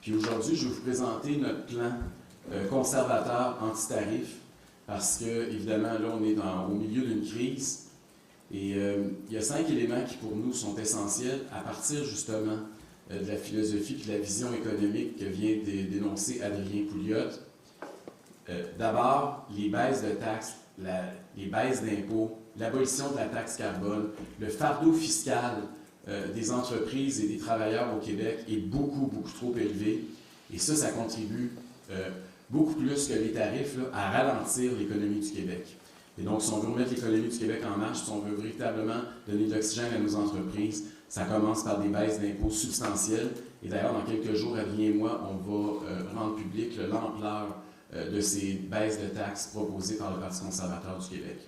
Puis aujourd'hui, je vais vous présenter notre plan conservateur anti-tarif, parce que, évidemment, là, on est au milieu d'une crise. Et il y a 5 éléments qui, pour nous, sont essentiels à partir, justement, de la philosophie et de la vision économique que vient d'énoncer Adrien Pouliot. D'abord, les baisses de taxes, les baisses d'impôts, l'abolition de la taxe carbone, le fardeau fiscal des entreprises et des travailleurs au Québec est beaucoup, beaucoup trop élevé. Et ça contribue beaucoup plus que les tarifs là, à ralentir l'économie du Québec. Et donc, si on veut remettre l'économie du Québec en marche, si on veut véritablement donner de l'oxygène à nos entreprises, ça commence par des baisses d'impôts substantielles. Et d'ailleurs, dans quelques jours, Adrien et moi, on va rendre public l'ampleur de ces baisses de taxes proposées par le Parti conservateur du Québec.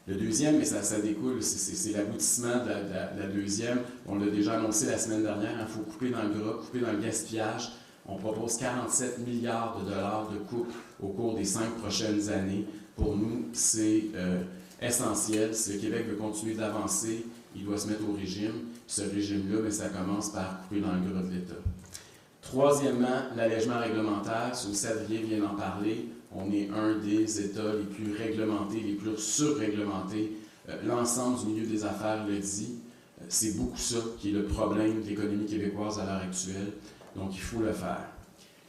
Le deuxième, mais ça découle, c'est l'aboutissement de la deuxième. On l'a déjà annoncé la semaine dernière, il faut couper dans le gras, couper dans le gaspillage. On propose 47 milliards de dollars de coupe au cours des 5 prochaines années. Pour nous, c'est essentiel. Si le Québec veut continuer d'avancer, il doit se mettre au régime. Ce régime-là, mais ça commence par couper dans le gras de l'État. Troisièmement, l'allègement réglementaire. Adrien vient d'en parler. On est un des États les plus réglementés, les plus surréglementés. L'ensemble du milieu des affaires le dit. C'est beaucoup ça qui est le problème de l'économie québécoise à l'heure actuelle. Donc, il faut le faire.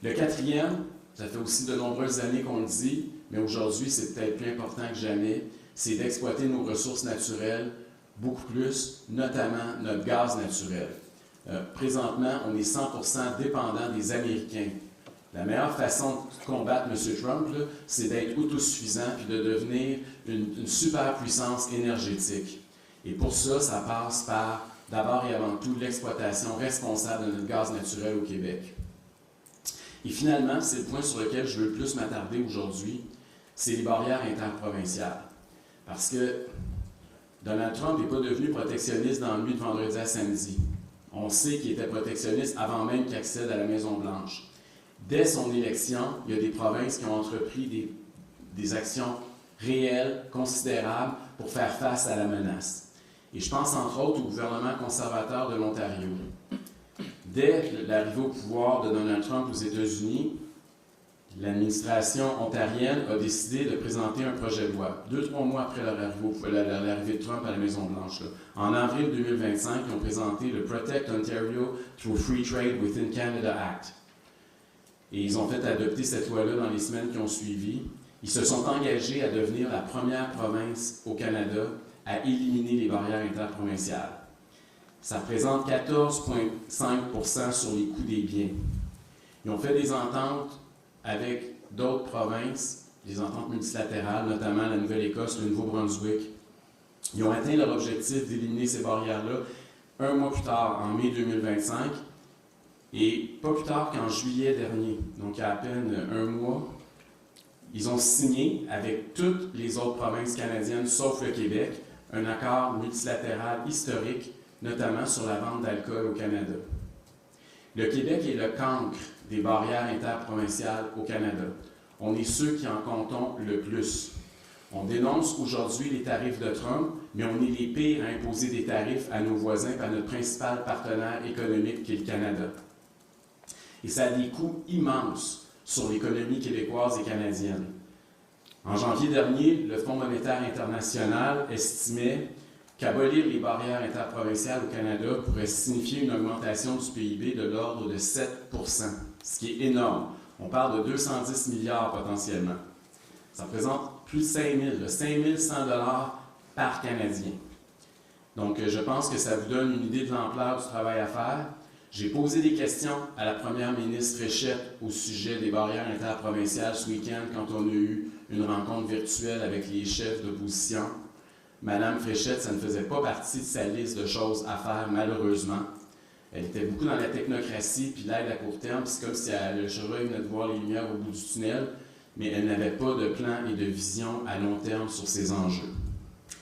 Le quatrième, ça fait aussi de nombreuses années qu'on le dit, mais aujourd'hui, c'est peut-être plus important que jamais, c'est d'exploiter nos ressources naturelles beaucoup plus, notamment notre gaz naturel. Présentement, on est 100% dépendant des Américains. La meilleure façon de combattre M. Trump, c'est d'être autosuffisant puis de devenir une superpuissance énergétique. Et pour ça, ça passe par, d'abord et avant tout, l'exploitation responsable de notre gaz naturel au Québec. Et finalement, c'est le point sur lequel je veux le plus m'attarder aujourd'hui, c'est les barrières interprovinciales. Parce que Donald Trump n'est pas devenu protectionniste dans la nuit de vendredi à samedi. On sait qu'il était protectionniste avant même qu'il accède à la Maison-Blanche. Dès son élection, il y a des provinces qui ont entrepris des actions réelles, considérables, pour faire face à la menace. Et je pense entre autres au gouvernement conservateur de l'Ontario. Dès l'arrivée au pouvoir de Donald Trump aux États-Unis, l'administration ontarienne a décidé de présenter un projet de loi, 2-3 mois après l'arrivée de Trump à la Maison-Blanche. En avril 2025, ils ont présenté le Protect Ontario Through Free Trade Within Canada Act. Et ils ont fait adopter cette loi-là dans les semaines qui ont suivi. Ils se sont engagés à devenir la première province au Canada à éliminer les barrières interprovinciales. Ça représente 14,5% sur les coûts des biens. Ils ont fait des ententes avec d'autres provinces, des ententes multilatérales, notamment la Nouvelle-Écosse, le Nouveau-Brunswick. Ils ont atteint leur objectif d'éliminer ces barrières-là un mois plus tard, en mai 2025, et pas plus tard qu'en juillet dernier, donc il y a à peine un mois, ils ont signé avec toutes les autres provinces canadiennes, sauf le Québec, un accord multilatéral historique, notamment sur la vente d'alcool au Canada. Le Québec est le cancre des barrières interprovinciales au Canada. On est ceux qui en comptons le plus. On dénonce aujourd'hui les tarifs de Trump, mais on est les pires à imposer des tarifs à nos voisins et à notre principal partenaire économique qui est le Canada. Et ça a des coûts immenses sur l'économie québécoise et canadienne. En janvier dernier, le Fonds monétaire international estimait qu'abolir les barrières interprovinciales au Canada pourrait signifier une augmentation du PIB de l'ordre de 7%, ce qui est énorme. On parle de 210 milliards potentiellement. Ça représente plus de 5 100 $ par Canadien. Donc, je pense que ça vous donne une idée de l'ampleur du travail à faire. J'ai posé des questions à la première ministre Fréchette au sujet des barrières interprovinciales ce week-end quand on a eu une rencontre virtuelle avec les chefs d'opposition. Madame Fréchette, ça ne faisait pas partie de sa liste de choses à faire, malheureusement. Elle était beaucoup dans la technocratie puis l'aide à court terme. C'est comme si le chevreuil venait de voir les lumières au bout du tunnel, mais elle n'avait pas de plan et de vision à long terme sur ces enjeux.